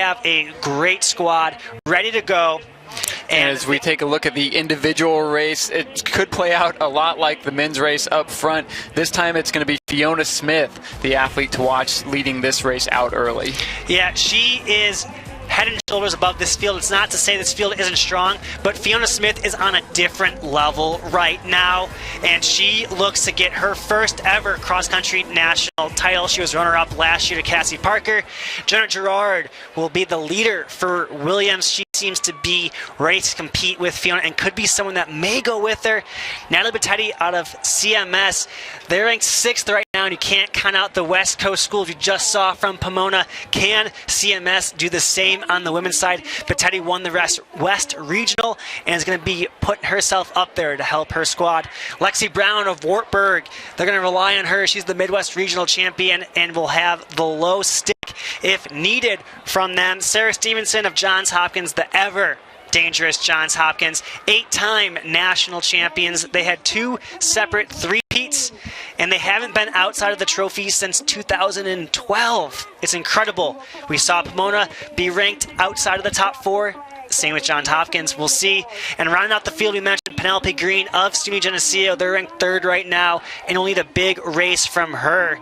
have a great squad ready to go. And as we take a look at the individual race, it could play out a lot like the men's race up front. This time it's going to be Fiona Smith, the athlete to watch, leading this race out early. Yeah, she is head and shoulders above this field. It's not to say this field isn't strong, but Fiona Smith is on a different level right now, and she looks to get her first ever cross-country national title. She was runner-up last year to Cassie Parker. Jenna Gerard will be the leader for Williams. She seems to be ready to compete with Fiona and could be someone that may go with her. Natalie Bettetti out of CMS, they're ranked 6th right now, and you can't count out the West Coast schools you just saw from Pomona. Can CMS do the same on the women's side? Bettetti won the West Regional and is going to be putting herself up there to help her squad. Lexi Brown of Wartburg, they're going to rely on her. She's the Midwest Regional champion and will have the low stick if needed from them. Sarah Stevenson of Johns Hopkins, the ever dangerous Johns Hopkins, 8-time national champions. They had 2 separate three-peats, and they haven't been outside of the trophy since 2012. It's incredible. We saw Pomona be ranked outside of the top 4. Same with Johns Hopkins. We'll see. And rounding out the field, we mentioned Penelope Green of SUNY Geneseo. They're ranked 3rd right now, and we'll need a big race from her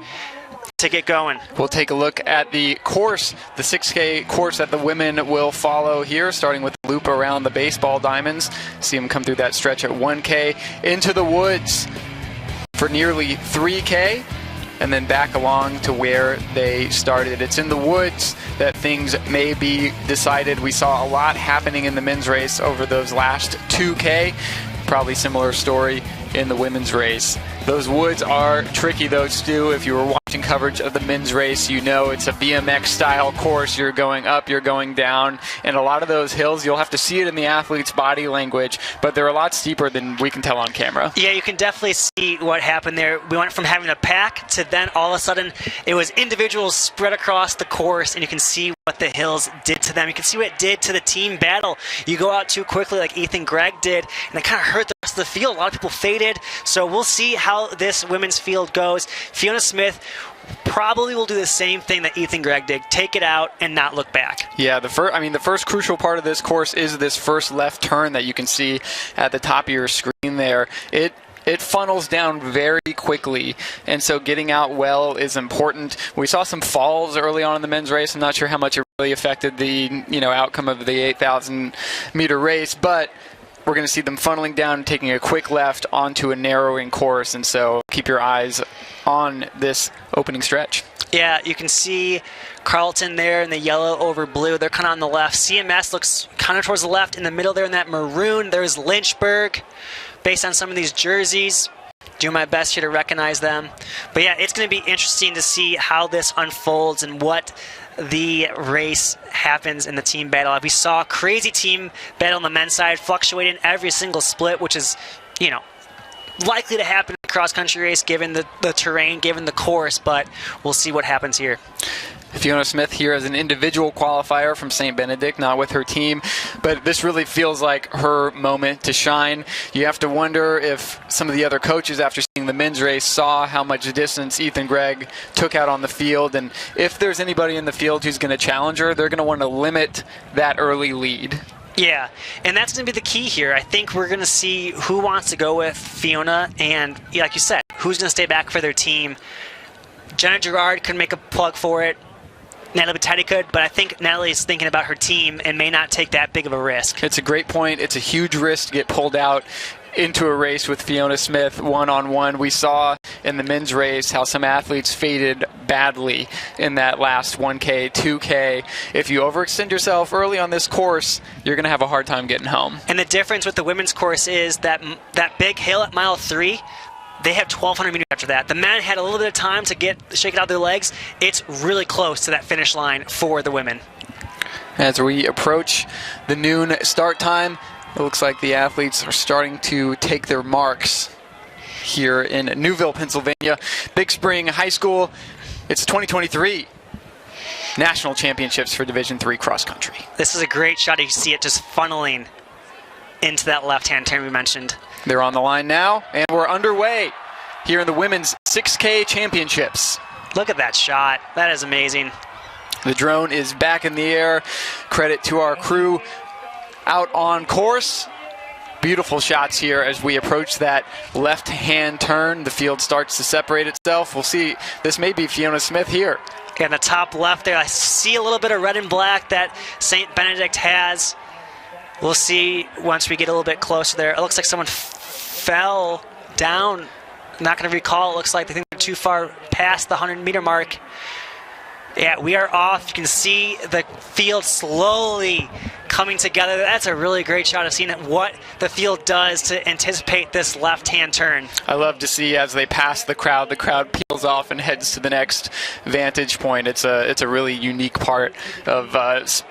to get going. We'll take a look at the course, the 6K course that the women will follow here, starting with the loop around the baseball diamonds. See them come through that stretch at 1K, into the woods for nearly 3K, and then back along to where they started. It's in the woods that things may be decided. We saw a lot happening in the men's race over those last 2K. Probably similar story in the women's race. Those woods are tricky though, Stu. If you were watching coverage of the men's race, you know it's a BMX style course. You're going up, you're going down, and a lot of those hills, you'll have to see it in the athlete's body language, but they're a lot steeper than we can tell on camera. Yeah, you can definitely see what happened there. We went from having a pack to then all of a sudden it was individuals spread across the course, and you can see what the hills did to them. You can see what it did to the team battle. You go out too quickly like Ethan Gregg did, and it kind of hurt the rest of the field. A lot of people faded, so we'll see how this women's field goes. Fiona Smith probably will do the same thing that Ethan Gregg did, take it out and not look back. Yeah, the first crucial part of this course is this first left turn that you can see at the top of your screen there. It funnels down very quickly, and so getting out well is important. We saw some falls early on in the men's race. I'm not sure how much it really affected the outcome of the 8,000 meter race, but we're going to see them funneling down, taking a quick left onto a narrowing course, and so keep your eyes on this opening stretch. Yeah, you can see Carlton there in the yellow over blue. They're kind of on the left. CMS looks kind of towards the left. In the middle there in that maroon, there's Lynchburg. Based on some of these jerseys, do my best here to recognize them. But yeah, it's going to be interesting to see how this unfolds and what the race happens in the team battle. We saw a crazy team battle on the men's side, fluctuating every single split, which is, likely to happen in a cross-country race given the terrain, given the course, but we'll see what happens here. Fiona Smith here as an individual qualifier from St. Benedict, not with her team, but this really feels like her moment to shine. You have to wonder if some of the other coaches, after seeing the men's race, saw how much distance Ethan Gregg took out on the field, and if there's anybody in the field who's going to challenge her, they're going to want to limit that early lead. Yeah, and that's going to be the key here. I think we're going to see who wants to go with Fiona, and like you said, who's going to stay back for their team. Jenna Gerard could make a plug for it. Natalie Bettetti could, but I think Natalie's thinking about her team and may not take that big of a risk. It's a great point. It's a huge risk to get pulled out into a race with Fiona Smith one-on-one. We saw in the men's race how some athletes faded badly in that last 1K, 2K. If you overextend yourself early on this course, you're going to have a hard time getting home. And the difference with the women's course is that big hill at mile 3, they have 1,200 meters after that. The men had a little bit of time to shake it out of their legs. It's really close to that finish line for the women. As we approach the noon start time, it looks like the athletes are starting to take their marks here in Newville, Pennsylvania. Big Spring High School. It's 2023 National Championships for Division III cross country. This is a great shot. You see it just funneling into that left-hand turn we mentioned. They're on the line now, and we're underway here in the women's 6K championships. Look at that shot. That is amazing. The drone is back in the air. Credit to our crew out on course. Beautiful shots here as we approach that left-hand turn. The field starts to separate itself. We'll see. This may be Fiona Smith here. In the top left there, I see a little bit of red and black that St. Benedict has. We'll see once we get a little bit closer there. It looks like someone fell down. I'm not going to recall. It looks like they think they're too far past the 100-meter mark. Yeah, we are off. You can see the field slowly coming together. That's a really great shot of seeing what the field does to anticipate this left-hand turn. I love to see as they pass the crowd peels off and heads to the next vantage point. It's a really unique part of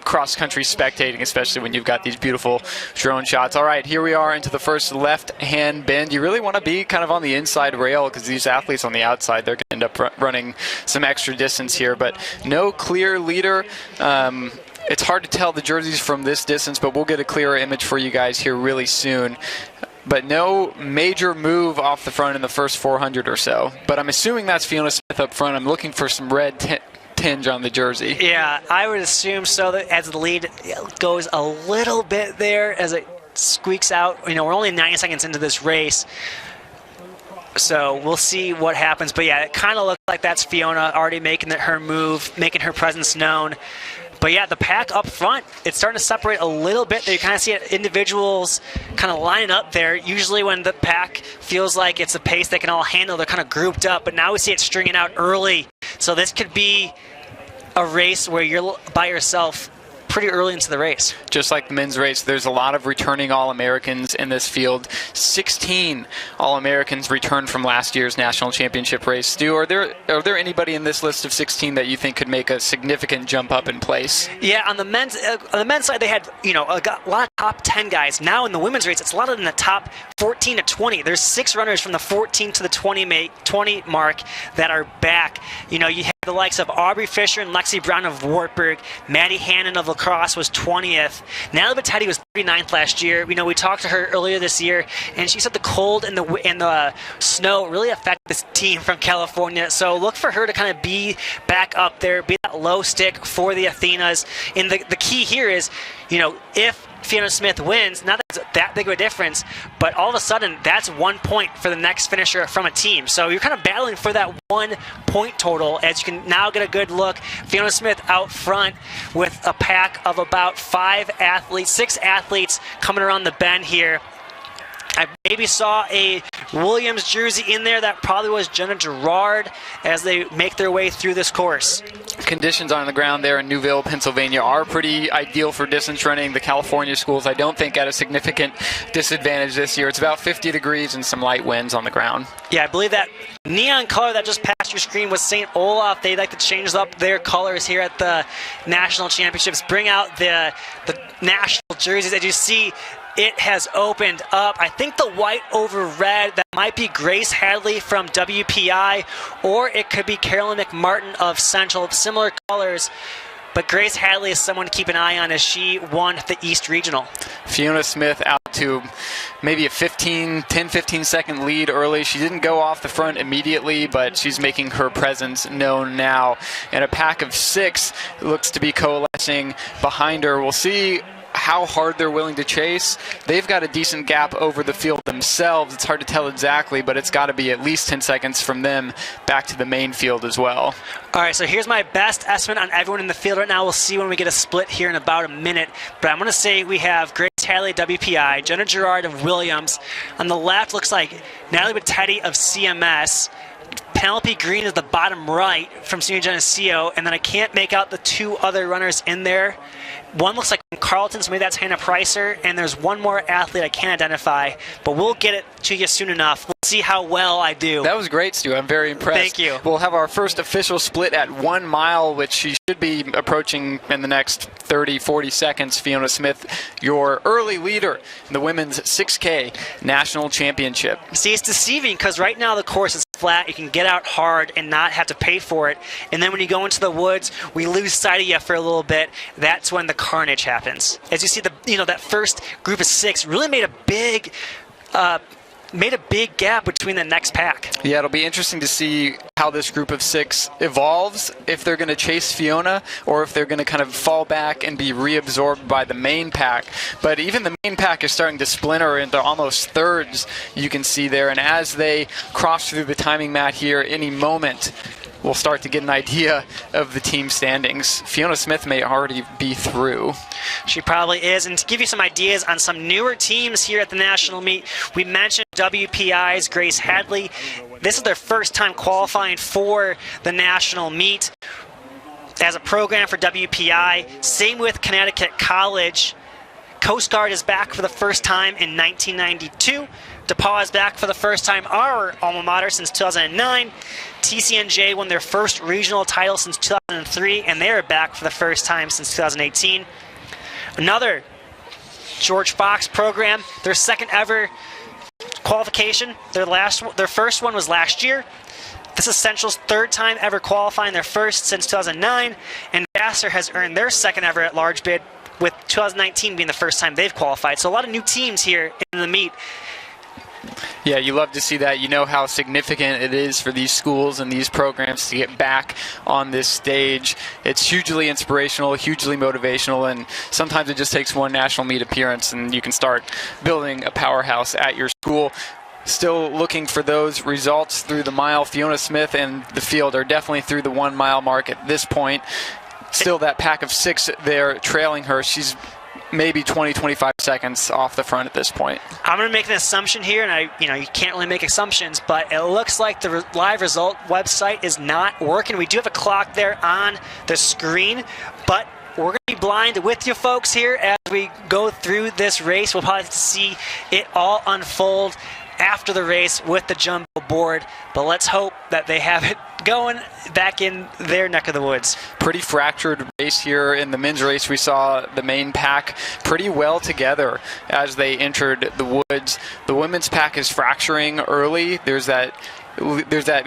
cross-country spectating, especially when you've got these beautiful drone shots. All right, here we are into the first left-hand bend. You really want to be kind of on the inside rail because these athletes on the outside, they're going to end up running some extra distance here, but no clear leader. It's hard to tell the jerseys from this distance, but we'll get a clearer image for you guys here really soon. But no major move off the front in the first 400 or so. But I'm assuming that's Fiona Smith up front. I'm looking for some red tinge on the jersey. Yeah, I would assume so, that as the lead goes a little bit there as it squeaks out. You know, we're only 90 seconds into this race. So we'll see what happens. But yeah, it kind of looks like that's Fiona already making her move, making her presence known. But yeah, the pack up front, it's starting to separate a little bit. You kind of see individuals kind of lining up there. Usually when the pack feels like it's a pace they can all handle, they're kind of grouped up. But now we see it stringing out early. So this could be a race where you're by yourself pretty early into the race. Just like the men's race, there's a lot of returning All-Americans in this field. 16 All-Americans returned from last year's national championship race. Stu, are there anybody in this list of 16 that you think could make a significant jump up in place? Yeah, on the men's side, they had a lot of top 10 guys. Now in the women's race, it's a lot of in the top 14 to 20. There's 6 runners from the 14 to the 20 mark that are back. You have the likes of Aubrey Fisher and Lexi Brown of Wartburg. Maddie Hannon of Lacrosse was 20th. Natalie Battetti was 39th last year. We talked to her earlier this year, and she said the cold and the snow really affected this team from California. So look for her to kind of be back up there, be that low stick for the Athenas. And the key here is, if Fiona Smith wins, not that it's that big of a difference, but all of a sudden that's 1 point for the next finisher from a team. So you're kind of battling for that 1 point total, as you can now get a good look. Fiona Smith out front with a pack of about 6 athletes coming around the bend here. I maybe saw a Williams jersey in there. That probably was Jenna Gerard as they make their way through this course. Conditions on the ground there in Newville, Pennsylvania are pretty ideal for distance running. The California schools, I don't think, at a significant disadvantage this year. It's about 50 degrees and some light winds on the ground. Yeah, I believe that neon color that just passed your screen was St. Olaf. They like to change up their colors here at the national championships. Bring out the national jerseys. As you see, it has opened up. I think the white over red, that might be Grace Hadley from WPI, or it could be Carolyn McMartin of Central. Similar colors, but Grace Hadley is someone to keep an eye on as she won the East Regional. Fiona Smith out to maybe a 10-15 second lead early. She didn't go off the front immediately, but she's making her presence known now. And a pack of 6 looks to be coalescing behind her. We'll see how hard they're willing to chase. They've got a decent gap over the field themselves. It's hard to tell exactly, but it's got to be at least 10 seconds from them back to the main field as well. All right, so here's my best estimate on everyone in the field right now. We'll see when we get a split here in about a minute. But I'm going to say we have Grace Hadley, WPI, Jenna Gerard of Williams. On the left looks like Natalie Battetti of CMS. Penelope Green is the bottom right from Senior Geneseo, and then I can't make out the 2 other runners in there. One looks like from Carleton, so maybe that's Hannah Pricer, and there's one more athlete I can't identify, but we'll get it to you soon enough. We'll see how well I do. That was great, Stu. I'm very impressed. Thank you. We'll have our first official split at 1 mile, which she should be approaching in the next 30-40 seconds. Fiona Smith, your early leader in the women's 6K national championship. See, it's deceiving because right now the course is flat. You can get out hard and not have to pay for it. And then when you go into the woods, we lose sight of you for a little bit. That's when the carnage happens. As you see, that first group of 6 really made a big made a big gap between the next pack. Yeah, it'll be interesting to see how this group of 6 evolves, if they're going to chase Fiona or if they're going to kind of fall back and be reabsorbed by the main pack. But even the main pack is starting to splinter into almost thirds, you can see there. And as they cross through the timing mat here any moment, we'll start to get an idea of the team standings. Fiona Smith may already be through. She probably is. And to give you some ideas on some newer teams here at the national meet, we mentioned WPI's Grace Hadley. This is their first time qualifying for the national meet as a program for WPI. Same with Connecticut College. Coast Guard is back for the first time in 1992. DePaul is back for the first time, our alma mater, since 2009. TCNJ won their first regional title since 2003, and they are back for the first time since 2018. Another George Fox program, their second ever qualification. Their first one was last year. This is Central's third time ever qualifying, their first since 2009, and Vassar has earned their second ever at large bid, with 2019 being the first time they've qualified. So a lot of new teams here in the meet. Yeah, you love to see that. You know how significant it is for these schools and these programs to get back on this stage. It's hugely inspirational, hugely motivational, and sometimes it just takes one national meet appearance and you can start building a powerhouse at your school. Still looking for those results through the mile. Fiona Smith and the field are definitely through the 1 mile mark at this point. Still that pack of 6 there trailing her. She's maybe 20-25 seconds off the front at this point. I'm going to make an assumption here, and you can't really make assumptions, but it looks like the live result website is not working. We do have a clock there on the screen, but we're going to be blind with you folks here as we go through this race. We'll probably have to see it all unfold after the race with the jumbo board, but let's hope that they have it going back in their neck of the woods. Pretty fractured race here. In the men's race, we saw the main pack pretty well together as they entered the woods. The women's pack is fracturing early. There's that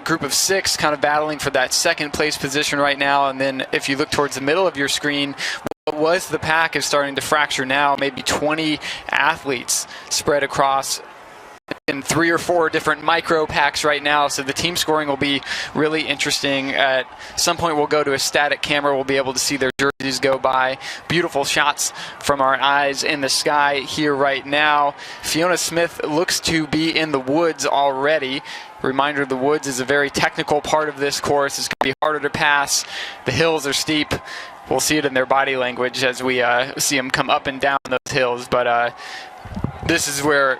group of 6 kind of battling for that second place position right now, and then if you look towards the middle of your screen, what was the pack is starting to fracture now. Maybe 20 athletes spread across in 3 or 4 different micro packs right now, so the team scoring will be really interesting. At some point we'll go to a static camera, we'll be able to see their jerseys go by. Beautiful shots from our eyes in the sky here right now. Fiona Smith looks to be in the woods already. Reminder, the woods is a very technical part of this course. It's going to be harder to pass. The hills are steep. We'll see it in their body language as we see them come up and down those hills, but this is where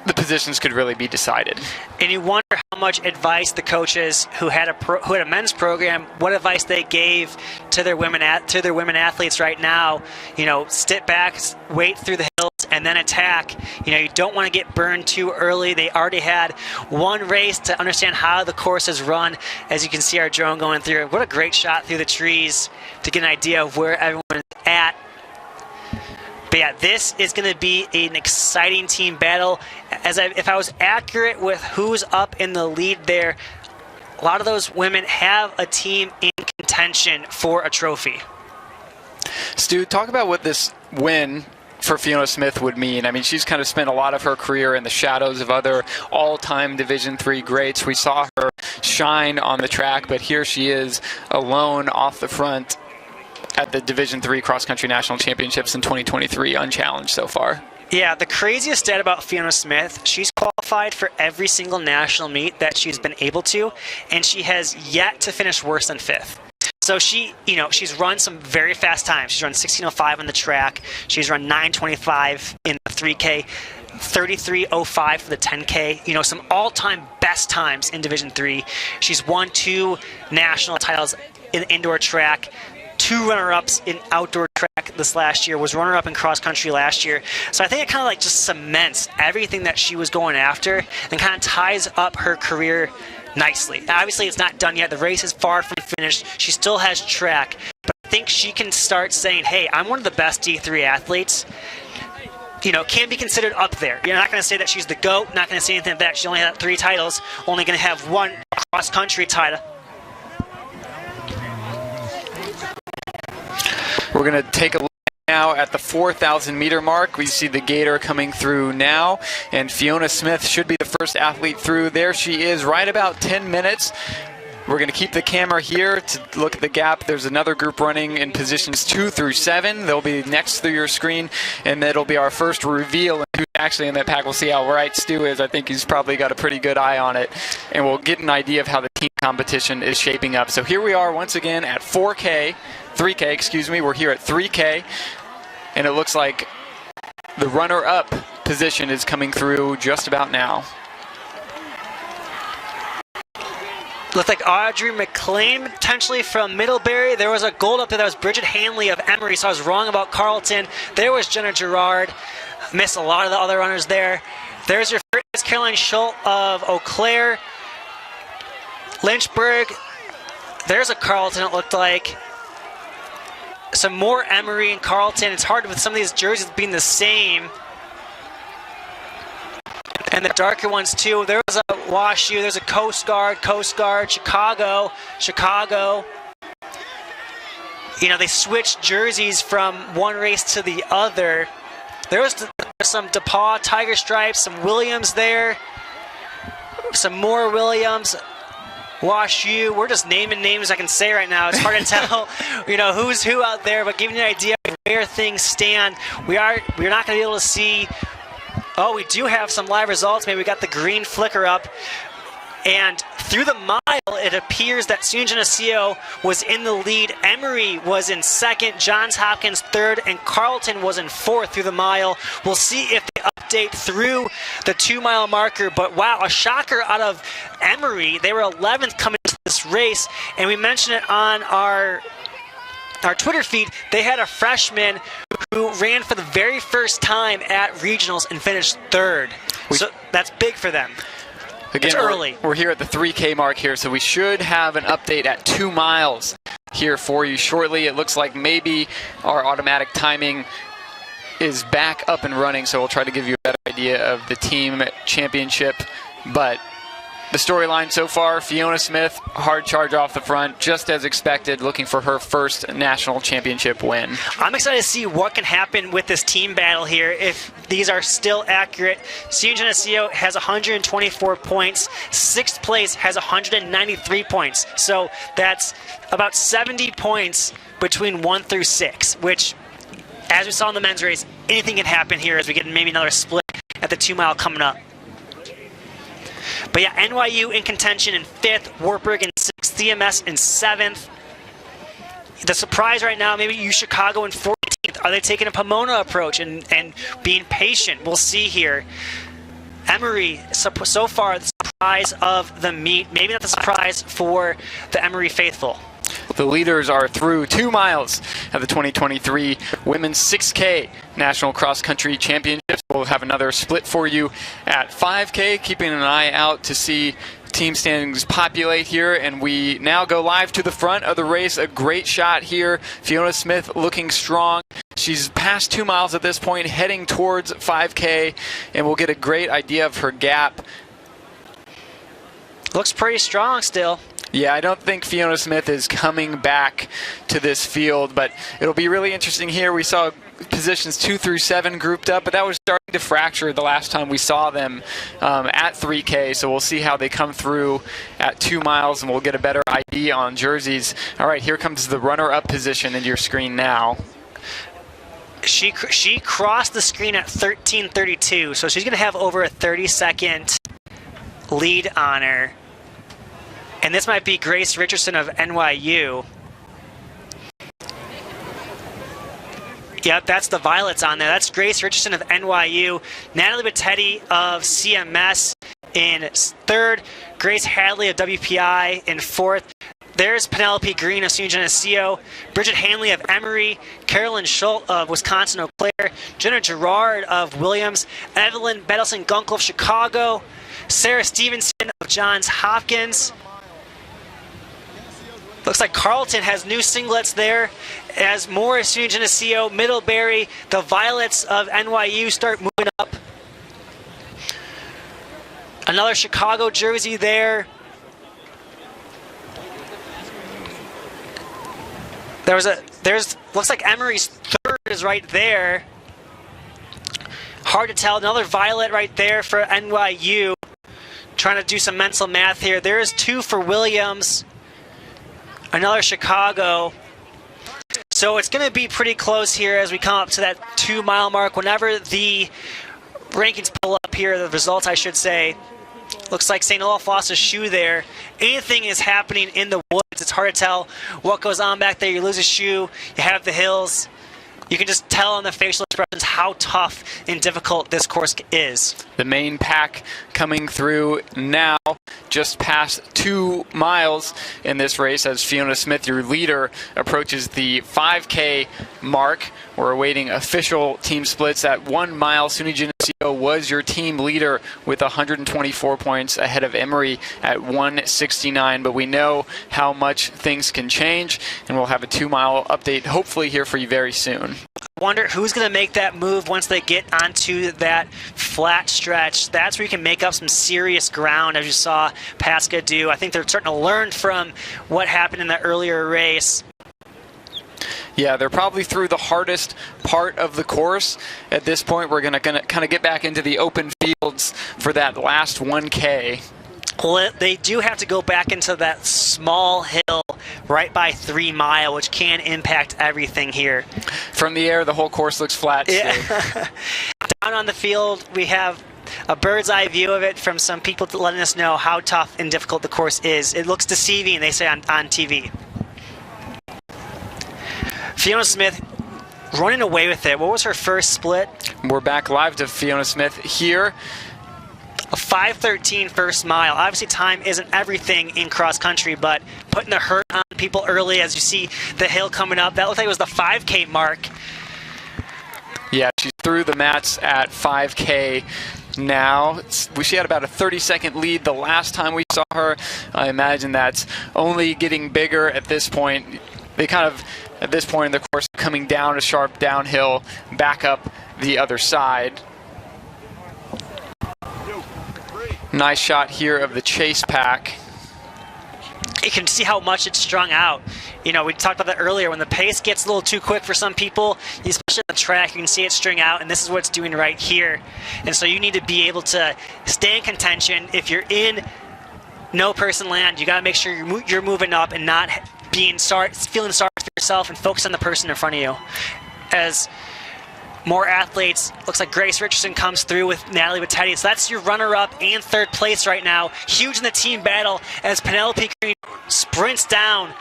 the positions could really be decided. And you wonder how much advice the coaches who had a men's program, what advice they gave to their women athletes right now. Step back, wait through the hills, and then attack. You don't want to get burned too early. They already had one race to understand how the course is run. As you can see our drone going through. What a great shot through the trees to get an idea of where everyone is at. But yeah, this is going to be an exciting team battle. If I was accurate with who's up in the lead there, a lot of those women have a team in contention for a trophy. Stu, talk about what this win for Fiona Smith would mean. I mean, she's kind of spent a lot of her career in the shadows of other all-time Division III greats. We saw her shine on the track, but here she is alone off the front at the Division III Cross Country National Championships in 2023, unchallenged so far. Yeah, the craziest stat about Fiona Smith, she's qualified for every single national meet that she's been able to, and she has yet to finish worse than 5th. So she's run some very fast times. She's run 16:05 on the track. She's run 9:25 in the 3K. 33:05 for the 10K. Some all-time best times in Division III. She's won 2 national titles in indoor track. 2 runner-ups in outdoor track this last year, was runner-up in cross-country last year. So I think it kind of just cements everything that she was going after and kind of ties up her career nicely. Now, obviously, it's not done yet. The race is far from finished. She still has track. But I think she can start saying, hey, I'm one of the best D3 athletes. Can be considered up there. You're not going to say that she's the GOAT, not going to say anything like that. She only had 3 titles, only going to have 1 cross-country title. We're going to take a look now at the 4,000 meter mark. We see the gator coming through now, and Fiona Smith should be the first athlete through. There she is, right about 10 minutes. We're going to keep the camera here to look at the gap. There's another group running in positions 2 through 7. They'll be next through your screen, and that'll be our first reveal who's actually in that pack. We'll see how right Stu is. I think he's probably got a pretty good eye on it, and we'll get an idea of how the team competition is shaping up. So here we are once again at 3K, excuse me. We're here at 3K, and it looks like the runner-up position is coming through just about now. Looked like Audrey McLean potentially from Middlebury. There was a gold up there. That was Bridget Hanley of Emory, so I was wrong about Carleton. There was Jenna Gerard. Missed a lot of the other runners there. There's your first Caroline Schultz of Eau Claire. Lynchburg. There's a Carleton, it looked like. Some more Emory and Carleton. It's hard with some of these jerseys being the same. And the darker ones too. There was a WashU, there's a Coast Guard, Chicago. You know, they switched jerseys from one race to the other. There was some DePaul Tiger Stripes, some Williams there, some more Williams. WashU, we're just naming names I can say right now. It's hard to tell, you know, who's who out there, but giving you an idea of where things stand. We're not going to be able to see. Oh, we do have some live results. Maybe we got the green flicker up. And through the mile, it appears that St. Geneseo was in the lead. Emory was in second, Johns Hopkins third, and Carleton was in fourth through the mile. We'll see if they update through the 2 mile marker. But wow, a shocker out of Emory. They were 11th coming into this race, and we mentioned it on our Twitter feed. They had a freshman who ran for the very first time at regionals and finished third. So that's big for them. Again, it's early. We're here at the 3K mark here, so we should have an update at 2 miles here for you shortly. It looks like maybe our automatic timing is back up and running, so we'll try to give you a better idea of the team championship. But the storyline so far, Fiona Smith, hard charge off the front, just as expected, looking for her first national championship win. I'm excited to see what can happen with this team battle here if these are still accurate. St. Geneseo has 124 points. Sixth place has 193 points. So that's about 70 points between 1 through 6, which, as we saw in the men's race, anything can happen here as we get maybe another split at the 2 mile coming up. But yeah, NYU in contention in 5th, Wartburg in 6th, CMS in 7th. The surprise right now, maybe UChicago in 14th. Are they taking a Pomona approach and being patient? We'll see here. Emory, so far, the surprise of the meet. Maybe not the surprise for the Emory faithful. The leaders are through 2 miles of the 2023 Women's 6K National Cross Country Championships. We'll have another split for you at 5K, keeping an eye out to see team standings populate here. And we now go live to the front of the race. A great shot here. Fiona Smith looking strong. She's past 2 miles at this point, heading towards 5K, and we'll get a great idea of her gap. Looks pretty strong still. Yeah, I don't think Fiona Smith is coming back to this field, but it'll be really interesting here. We saw positions 2 through 7 grouped up, but that was starting to fracture the last time we saw them at 3K, so we'll see how they come through at 2 miles, and we'll get a better idea on jerseys. All right, here comes the runner-up position into your screen now. She crossed the screen at 13:32, so she's going to have over a 30-second lead on her. And this might be Grace Richardson of NYU. Yep, that's the violets on there. That's Grace Richardson of NYU. Natalie Battetti of CMS in 3rd. Grace Hadley of WPI in 4th. There's Penelope Green of St. Geneseo. Bridget Hanley of Emory. Carolyn Schultz of Wisconsin Eau Claire. Jenna Gerard of Williams. Evelyn Bedelson-Gunkel of Chicago. Sarah Stevenson of Johns Hopkins. Looks like Carleton has new singlets there as more St. Geneseo, Middlebury, the Violets of NYU start moving up. Another Chicago jersey there. Looks like Emory's 3rd is right there. Hard to tell. Another violet right there for NYU. Trying to do some mental math here. There's 2 for Williams. Another Chicago. So it's going to be pretty close here as we come up to that 2-mile mark. Whenever the rankings pull up here, the results I should say, looks like St. Olaf lost a shoe there. Anything is happening in the woods. It's hard to tell what goes on back there. You lose a shoe, you head up the hills. You can just tell on the facial expressions how tough and difficult this course is. The main pack coming through now, just past 2 miles in this race as Fiona Smith, your leader, approaches the 5K mark. We're awaiting official team splits at 1 mile. Suni Geneseo was your team leader with 124 points ahead of Emory at 169. But we know how much things can change, and we'll have a 2-mile update hopefully here for you very soon. I wonder who's going to make that move once they get onto that flat stretch. That's where you can make up some serious ground, as you saw Pasca do. I think they're starting to learn from what happened in the earlier race. Yeah, they're probably through the hardest part of the course. At this point, we're going to kind of get back into the open fields for that last 1K. Well, they do have to go back into that small hill right by 3 Mile, which can impact everything here. From the air, the whole course looks flat. Yeah. Down on the field, we have a bird's eye view of it from some people letting us know how tough and difficult the course is. It looks deceiving, they say on TV. Fiona Smith running away with it. What was her first split? We're back live to Fiona Smith here. A 5:13 first mile. Obviously, time isn't everything in cross country, but putting the hurt on people early as you see the hill coming up. That looked like it was the 5K mark. Yeah, she's through the mats at 5K now. She had about a 30-second lead the last time we saw her. I imagine that's only getting bigger at this point. They kind of, at this point in the course, coming down a sharp downhill, back up the other side. Nice shot here of the chase pack. You can see how much it's strung out. You know, we talked about that earlier. When the pace gets a little too quick for some people, especially on the track, you can see it string out, and this is what it's doing right here. And so you need to be able to stay in contention. If you're in no-person land, you got to make sure you're moving up and not feeling sorry for yourself and focus on the person in front of you. As more athletes, looks like Grace Richardson comes through with Natalie Battetti. So that's your runner-up and third place right now. Huge in the team battle as Penelope Green sprints down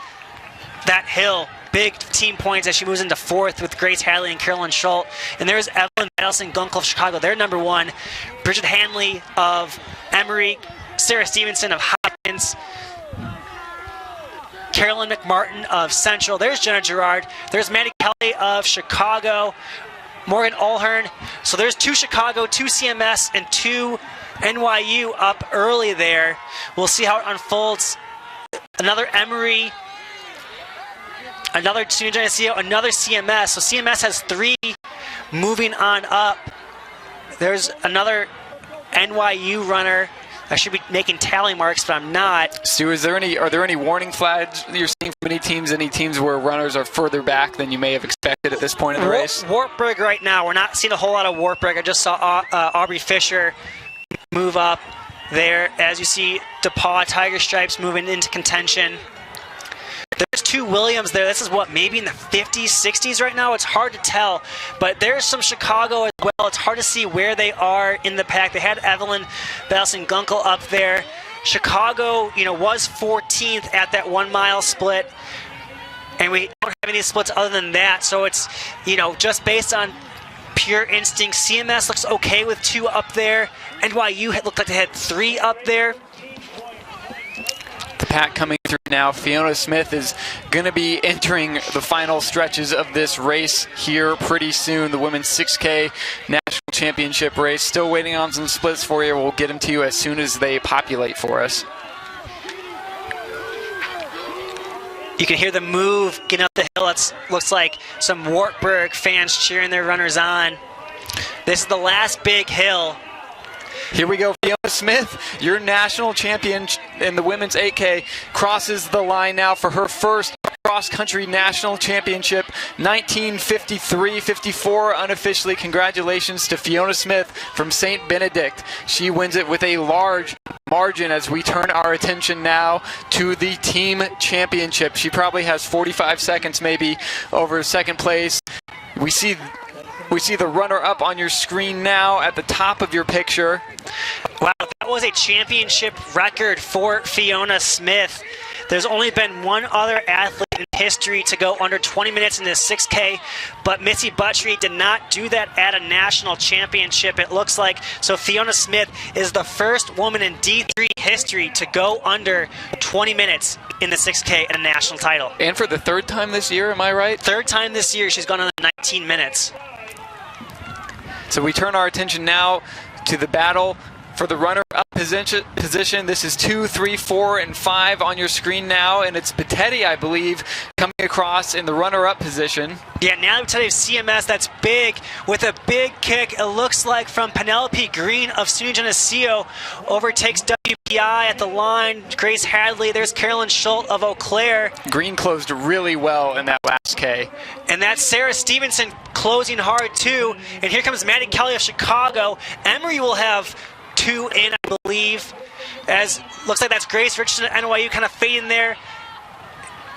that hill. Big team points as she moves into fourth with Grace Hadley and Carolyn Schultz. And there's Evelyn Madison-Gunkel of Chicago. They're number 1. Bridget Hanley of Emory. Sarah Stevenson of Hopkins. Carolyn McMartin of Central. There's Jenna Gerard. There's Maddie Kelly of Chicago. Morgan Olhern. So there's 2 Chicago, 2 CMS, and 2 NYU up early there. We'll see how it unfolds. Another Emory, another SUNY Geneseo, another CMS. So CMS has 3 moving on up. There's another NYU runner. I should be making tally marks, but I'm not. Stu, are there any warning flags you're seeing from any teams where runners are further back than you may have expected at this point in the race? Wartburg right now. We're not seeing a whole lot of Wartburg. I just saw Aubrey Fisher move up there. As you see, DePaul Tiger Stripes moving into contention. There's 2 Williams there. This is what, maybe in the 50s, 60s right now? It's hard to tell. But there's some Chicago as well. It's hard to see where they are in the pack. They had Evelyn Madison-Gunkel up there. Chicago, was 14th at that 1 mile split. And we don't have any splits other than that. So it's, just based on pure instinct. CMS looks okay with 2 up there. NYU looked like they had 3 up there. The pack coming through now. Fiona Smith is going to be entering the final stretches of this race here pretty soon. The women's 6K national championship race. Still waiting on some splits for you. We'll get them to you as soon as they populate for us. You can hear the move getting up the hill. It looks like some Wartburg fans cheering their runners on. This is the last big hill. Here we go. Fiona Smith, your national champion in the women's 8K, crosses the line now for her first Cross Country National Championship 1953-54 unofficially. Congratulations to Fiona Smith from St. Benedict. She wins it with a large margin as we turn our attention now to the team championship. She probably has 45 seconds maybe over second place. We see the runner-up on your screen now at the top of your picture. Wow, that was a championship record for Fiona Smith. There's only been one other athlete in history to go under 20 minutes in this 6K, but Missy Buttrey did not do that at a national championship, it looks like. So Fiona Smith is the first woman in D3 history to go under 20 minutes in the 6K at a national title. And for the third time this year, am I right? Third time this year she's gone under 19 minutes. So we turn our attention now to the battle for the runner-up position. This is 2, 3, 4, and 5 on your screen now, and it's Patetti, I believe, coming across in the runner-up position. Yeah, now Patetti of CMS, that's big, with a big kick, it looks like, from Penelope Green of SUNY Geneseo, overtakes WPI at the line. Grace Hadley, there's Carolyn Schultz of Eau Claire. Green closed really well in that last K. And that's Sarah Stevenson closing hard, too. And here comes Maddie Kelly of Chicago. Emory will have 2 in, I believe, as looks like that's Grace Richardson at NYU kind of fading there.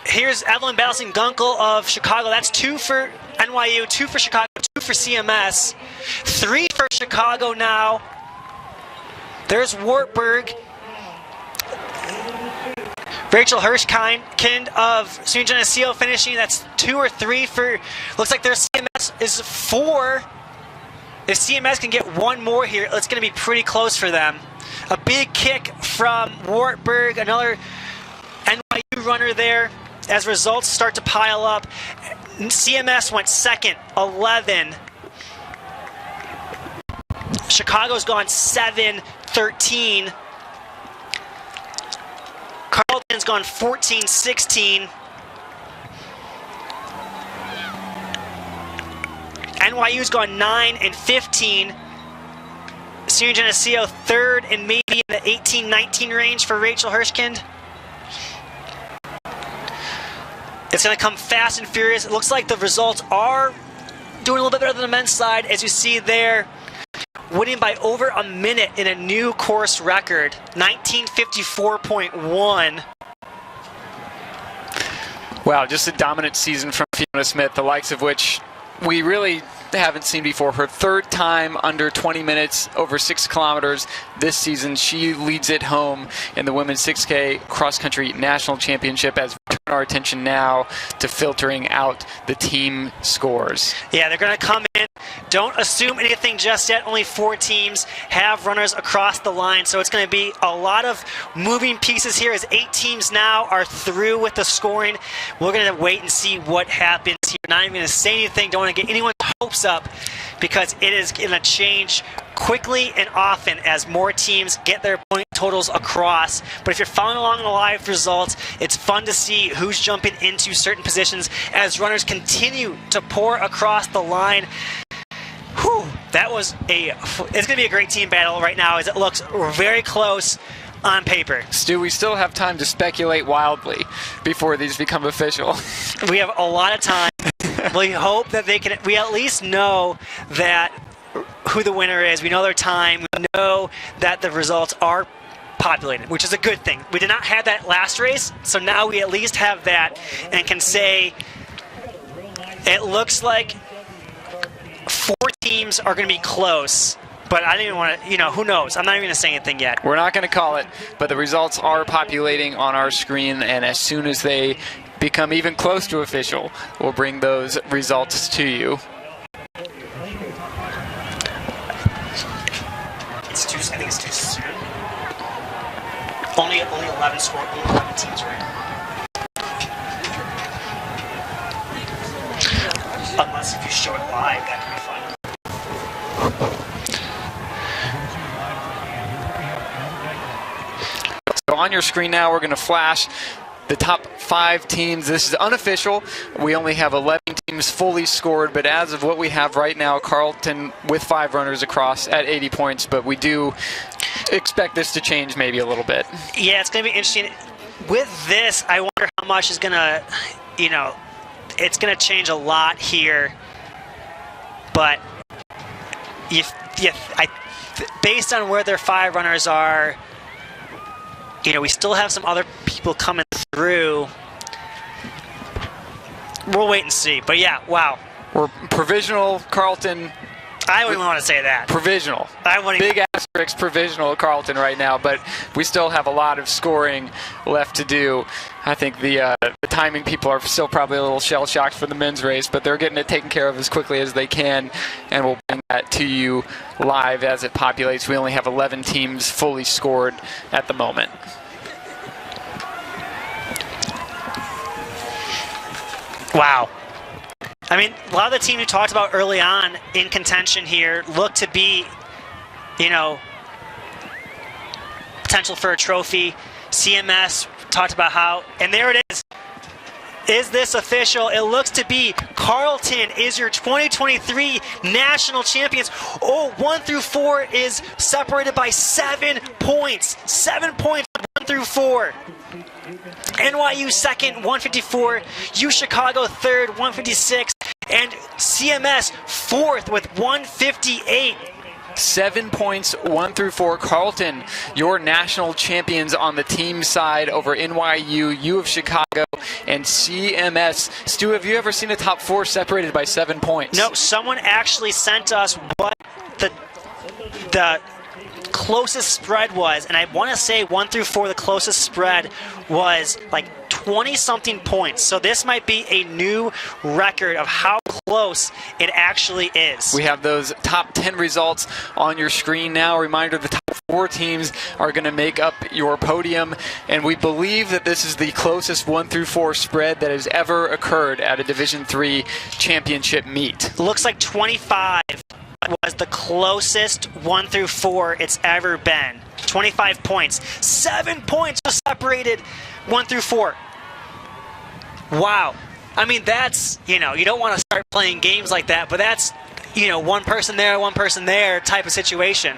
Here's Evelyn Ballison Gunkel of Chicago. That's 2 for NYU, 2 for Chicago, 2 for CMS, 3 for Chicago now. There's Wartburg. Rachel Hirschkind of SUNY Geneseo finishing. That's 2 or 3 for, looks like their CMS is 4. If CMS can get one more here, it's going to be pretty close for them. A big kick from Wartburg, another NYU runner there, as results start to pile up. CMS went second, 11. Chicago's gone 7, 13. Carleton's gone 14, 16. NYU's gone 9 and 15. SUNY Geneseo third and maybe in the 18-19 range for Rachel Hirschkind. It's going to come fast and furious. It looks like the results are doing a little bit better than the men's side, as you see there. Winning by over a minute in a new course record, 1954.1. Wow, just a dominant season from Fiona Smith, the likes of which we really haven't seen before. Her third time under 20 minutes over 6 kilometers this season. She leads it home in the women's 6K cross-country national championship, as we turn our attention now to filtering out the team scores. Yeah, they're going to come in. Don't assume anything just yet. Only 4 teams have runners across the line, so it's going to be a lot of moving pieces here, as 8 teams now are through with the scoring. We're going to wait and see what happens here. Not even going to say anything. Don't want to get anyone's hopes up, because it is going to change quickly and often as more teams get their point totals across. But if you're following along in the live results, it's fun to see who's jumping into certain positions as runners continue to pour across the line. Whew, it's going to be a great team battle right now, as it looks very close on paper. Stu, we still have time to speculate wildly before these become official. We have a lot of time. We hope that we at least know that who the winner is. We know their time. We know that the results are populated, which is a good thing. We did not have that last race, so now we at least have that and can say it looks like 4 teams are going to be close. But I don't even want to, who knows? I'm not even going to say anything yet. We're not going to call it, but the results are populating on our screen, and as soon as they become even close to official, we'll bring those results to you. I think it's too soon. Only 11 score, only 11 teams right now. Unless if you show it live, that could be fun. So on your screen now, we're going to flash the top 5 teams. This is unofficial. We only have 11 teams fully scored, but as of what we have right now, Carleton with 5 runners across at 80 points, but we do expect this to change maybe a little bit. Yeah, it's going to be interesting. With this, I wonder how much is going to it's going to change a lot here. But based on where their 5 runners are, we still have some other people coming through. We'll wait and see. But yeah, wow. We're provisional, Carlton. I wouldn't want to say that. Provisional. Big asterisk provisional Carlton right now, but we still have a lot of scoring left to do. I think the timing people are still probably a little shell-shocked for the men's race, but they're getting it taken care of as quickly as they can, and we'll bring that to you live as it populates. We only have 11 teams fully scored at the moment. Wow. I mean, a lot of the teams we talked about early on in contention here look to be, potential for a trophy. CMS talked about how, and there it is. Is this official? It looks to be Carlton is your 2023 national champions. 1 through 4 is separated by 7 points. 7 points, 1 through 4. NYU second, 154. U Chicago third, 156. And CMS fourth with 158. 7 points, 1 through 4. Carlton, your national champions on the team side over NYU, U of Chicago, and CMS. Stu, have you ever seen a top 4 separated by 7 points? No, someone actually sent us what the closest spread was, and I want to say 1 through 4, the closest spread was like 20-something points. So this might be a new record of how close it actually is. We have those top 10 results on your screen now. Reminder, the top 4 teams are going to make up your podium, and we believe that this is the closest 1 through 4 spread that has ever occurred at a Division III championship meet. Looks like 25 was the closest 1 through 4 it's ever been. 25 points. 7 points was separated 1 through 4. Wow. I mean, that's, you don't want to start playing games like that, but that's, one person there type of situation.